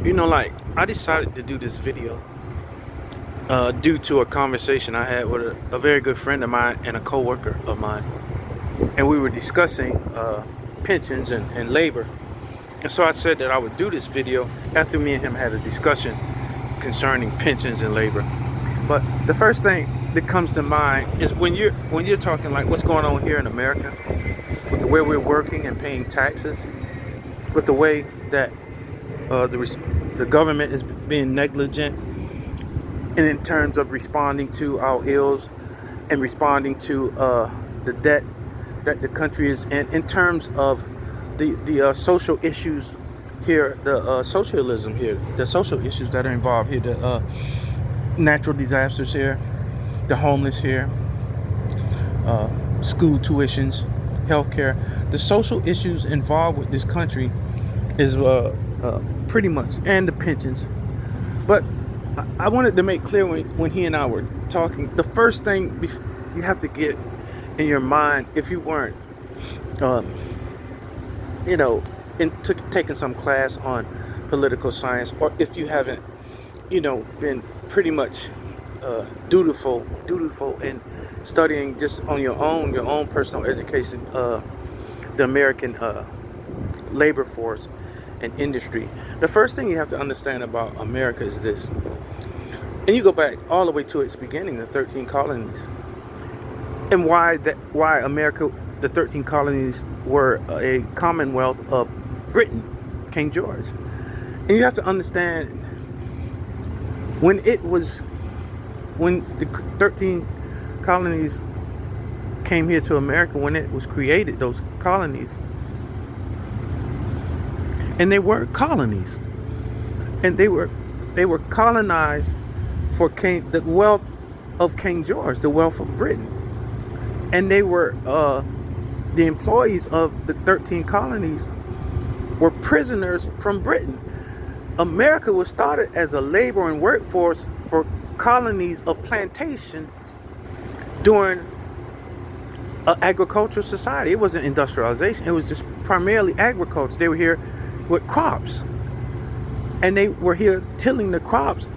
Like I decided to do this video due to a conversation I had with a very good friend of mine and a co-worker of mine, and we were discussing pensions and labor. And so I said that I would do this video after me and him had a discussion concerning pensions and labor. But the first thing that comes to mind is when you're talking like what's going on here in America, with the way we're working and paying taxes, with the way that the government is being negligent, and in terms of responding to our ills and responding to the debt that the country is in terms of the social issues here, the socialism here, the social issues that are involved here, the natural disasters here, the homeless here, school tuitions, healthcare, the social issues involved with this country is pretty much, and the pensions. But I wanted to make clear when he and I were talking, the first thing you have to get in your mind, if you weren't, um, taking some class on political science, or if you haven't, been pretty much dutiful in studying just on your own personal education, the American labor force and industry. The first thing you have to understand about America is this, and you go back all the way to its beginning, the 13 colonies, and why America, the 13 colonies were a commonwealth of Britain, King George. And you have to understand when the 13 colonies came here to America, when it was created, those colonies, and they were colonies, and they were colonized for the wealth of King George, the wealth of Britain, and they were the employees of the 13 colonies were prisoners from Britain. America was started as a labor and workforce for colonies of plantations during an agricultural society. It wasn't industrialization. It was just primarily agriculture. They were here with crops, and they were here tilling the crops.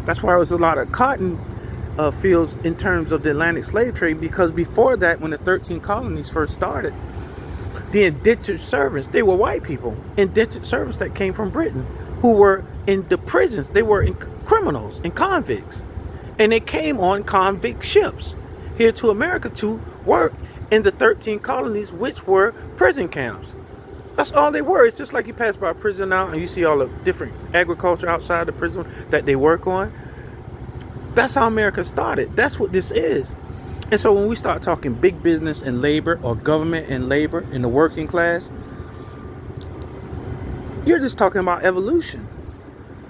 That's why there was a lot of cotton fields in terms of the Atlantic slave trade, because before that, when the 13 colonies first started, the indentured servants, they were white people, indentured servants that came from Britain, who were in the prisons. They were criminals and convicts, and they came on convict ships here to America to work in the 13 colonies, which were prison camps. That's all they were. It's just like you pass by a prison now and you see all the different agriculture outside the prison that they work on. That's how America started. That's what this is. And so when we start talking big business and labor, or government and labor in the working class, you're just talking about evolution.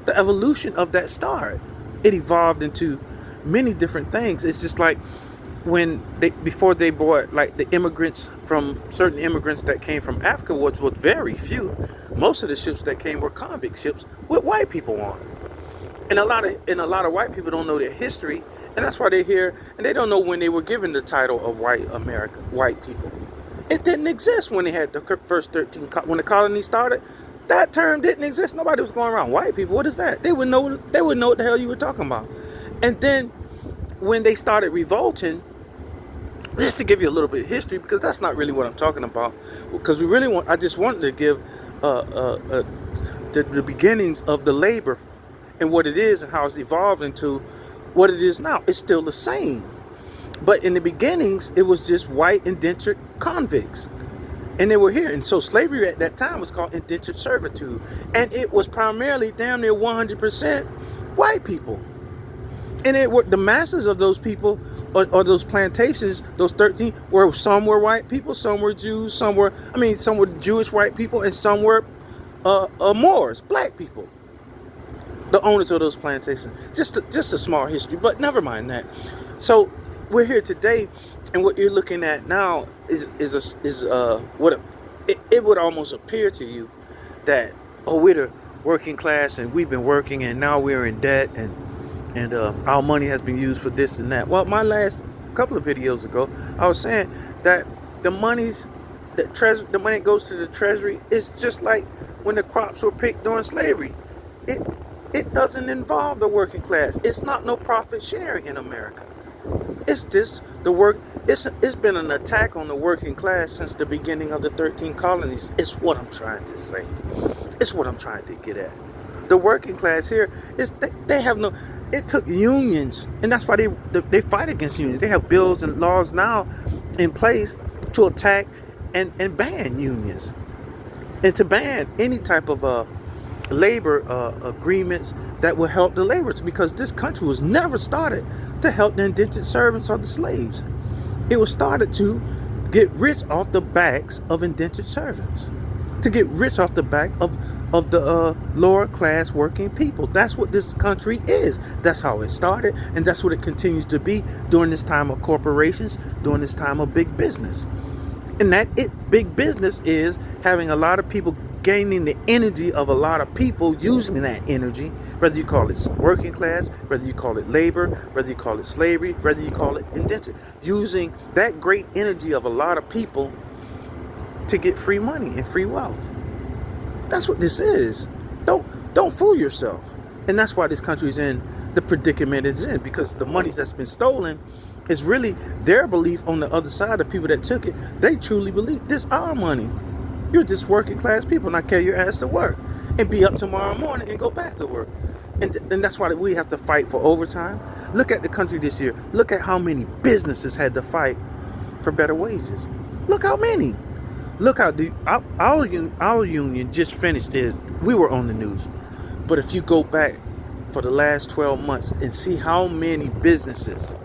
The evolution of that start. It evolved into many different things. It's just like before they brought like the immigrants, from certain immigrants that came from Africa, which was very few. Most of the ships that came were convict ships with white people on. And a lot of white people don't know their history, and that's why they're here, and they don't know when they were given the title of white people. It didn't exist when they had the first 13, when the colony started. That term didn't exist. Nobody was going around white people. What is that? They would know what the hell you were talking about. And then when they started revolting, just to give you a little bit of history, because that's not really what I'm talking about, because I just wanted to give the beginnings of the labor and what it is and how it's evolved into what it is now. It's still the same. But in the beginnings, it was just white indentured convicts. And they were here. And so slavery at that time was called indentured servitude. And it was primarily damn near 100% white people. And the masses of those people, or those plantations, those 13, some were white people, some were Jews, some were Jewish white people, and some were Moors, black people. The owners of those plantations. Just a small history, but never mind that. So we're here today, and what you're looking at now is what it would almost appear to you that, oh, we're the working class and we've been working and now we're in debt and our money has been used for this and that. Well, my last couple of videos ago, I was saying that the money that goes to the treasury is just like when the crops were picked during slavery. it it doesn't involve the working class. It's not no profit sharing in America. It's just the work. It's been an attack on the working class since the beginning of the 13 colonies. It's what I'm trying to say. It's what I'm trying to get at. The working class here is they have no. It took unions, and that's why they fight against unions. They have bills and laws now in place to attack and ban unions and to ban any type of labor agreements that will help the laborers, because this country was never started to help the indentured servants or the slaves. It was started to get rich off the backs of indentured servants, to get rich off the back of the lower class working people. That's what this country is. That's how it started, and that's what it continues to be during this time of corporations, during this time of big business. And big business is having a lot of people gaining the energy of a lot of people using that energy, whether you call it working class, whether you call it labor, whether you call it slavery, whether you call it indentured, using that great energy of a lot of people to get free money and free wealth. That's what this is. Don't fool yourself. And that's why this country is in the predicament it's in, because the money that's been stolen is really their belief on the other side. The people that took it, they truly believe this our money. You're just working class people, not carry your ass to work and be up tomorrow morning and go back to work. And that's why we have to fight for overtime. Look at the country this year. Look at how many businesses had to fight for better wages. Look how many. Look how our union just finished this. We were on the news. But if you go back for the last 12 months and see how many businesses,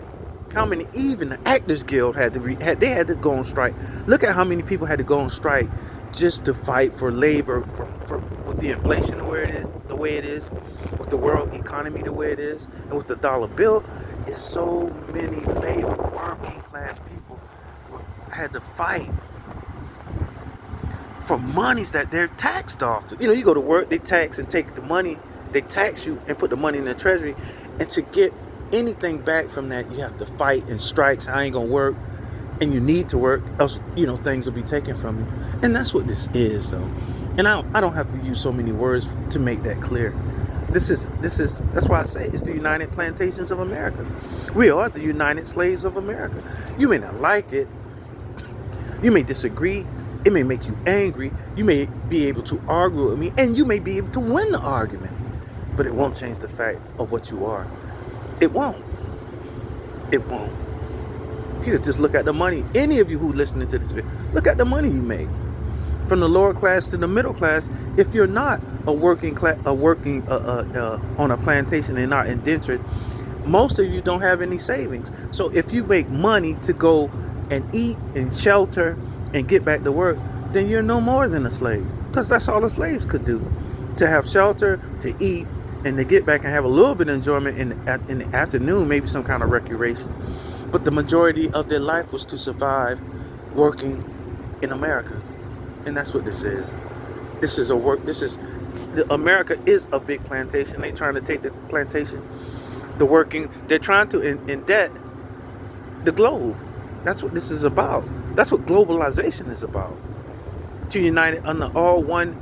how many, even the Actors Guild had to go on strike. Look at how many people had to go on strike just to fight for labor, for with the inflation the way it is, with the world economy the way it is, and with the dollar bill. It's so many labor, working class people had to fight for monies that they're taxed off. You go to work, they tax and take the money, they tax you and put the money in the treasury, and to get anything back from that, you have to fight and strikes. I ain't gonna work, and you need to work, else things will be taken from you. And that's what this is, though. And I don't have to use so many words to make that clear. This is that's why I say it's the United Plantations of America. We are the United Slaves of America. You may not like it, you may disagree, it may make you angry, you may be able to argue with me, and you may be able to win the argument, but it won't change the fact of what you are. It won't. You just look at the money. Any of you who listening to this video, look at the money you make. From the lower class to the middle class. If you're not working on a plantation and not indentured, most of you don't have any savings. So if you make money to go and eat and shelter and get back to work, then you're no more than a slave, because that's all the slaves could do, to have shelter, to eat, and to get back and have a little bit of enjoyment in the afternoon, maybe some kind of recreation. But the majority of their life was to working in America. And that's what this is. America is a big plantation. They're trying to take the plantation, they're trying to indebt the globe. That's what this is about. That's what globalization is about. To unite it under all one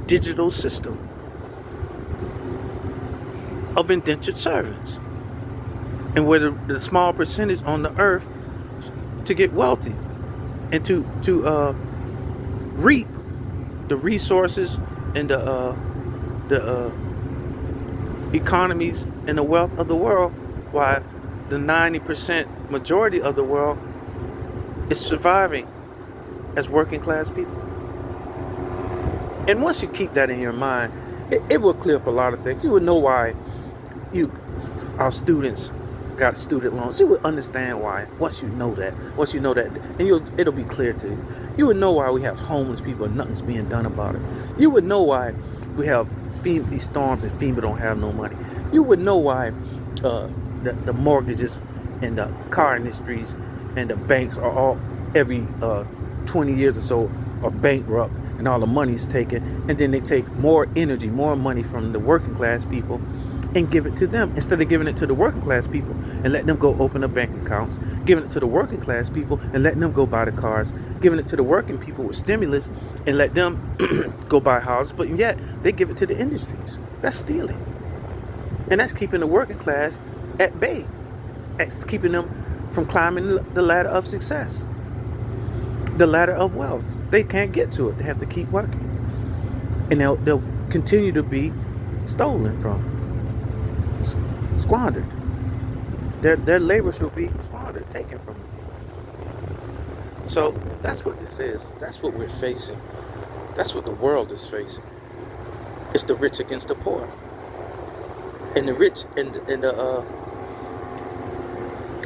digital system of indentured servants, and where the small percentage on the earth to get wealthy and to reap the resources and the economies and the wealth of the world, while the 90% majority of the world is surviving as working class people. And once you keep that in your mind, it will clear up a lot of things. You will know why our students got student loans. You would understand why once you know that, and it'll be clear to you. You would know why we have homeless people and nothing's being done about it. You would know why we have these storms and FEMA don't have no money. You would know why the mortgages and the car industries and the banks are all every 20 years or so are bankrupt, and all the money's taken, and then they take more energy, more money from the working class people and give it to them instead of giving it to the working class people and letting them go open up bank accounts, giving it to the working class people and letting them go buy the cars, giving it to the working people with stimulus and let them go buy houses, but yet they give it to the industries. That's stealing. And that's keeping the working class at bay. That's keeping them from climbing the ladder of success, the ladder of wealth. They can't get to it. They have to keep working. And they'll continue to be stolen from, squandered. Their labor shall be squandered, taken from them. So that's what this is. That's what we're facing. That's what the world is facing. It's the rich against the poor. And the rich and the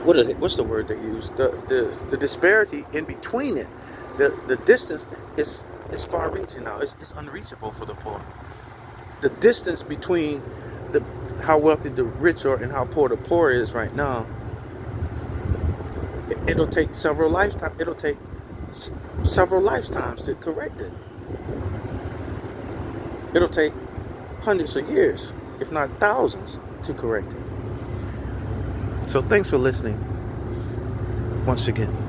what is it? What's the word they use? The disparity in between it. The distance is far reaching now. It's unreachable for the poor. The distance between how wealthy the rich are and how poor the poor is right now, it'll take several lifetimes. It'll take several lifetimes to correct it. It'll take hundreds of years, if not thousands, to correct it. So thanks for listening once again.